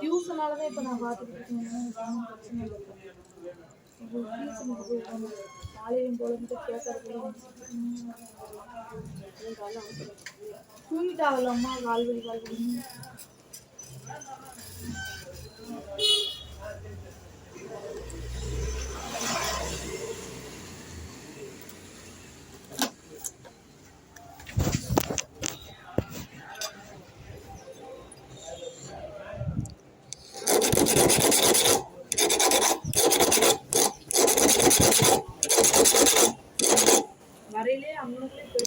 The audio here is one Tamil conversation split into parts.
டியூஷனாலதான் இப்ப நான் பாத்துக்கிட்டு இருக்கேன். காலையும் போல தூங்கிட்டாங்களாம்மா. கால்வழி வரையிலே அவங்களுக்குள்ளே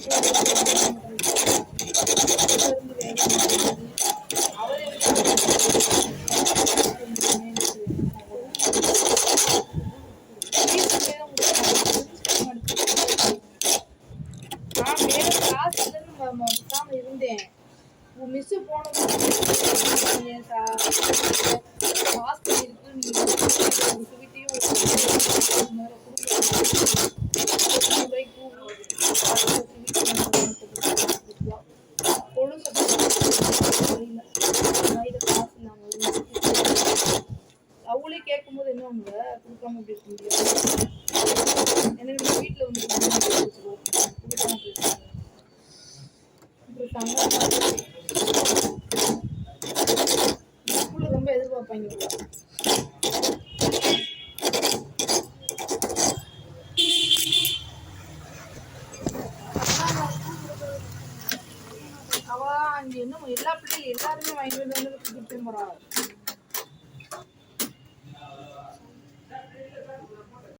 இருந்தேன். மிஸ் போனது அவங்களே கேட்கும் போது என்ன அவங்க கொடுக்காம எப்படி இருக்க முடியாது? எனக்கு வீட்டுல வந்து ரொம்ப எதிர்பார்ப்பாங்க. அவ அங்க என்ன எல்லா பிள்ளைகளும் எல்லாருமே வாங்கி வந்து கொடுத்து போறா.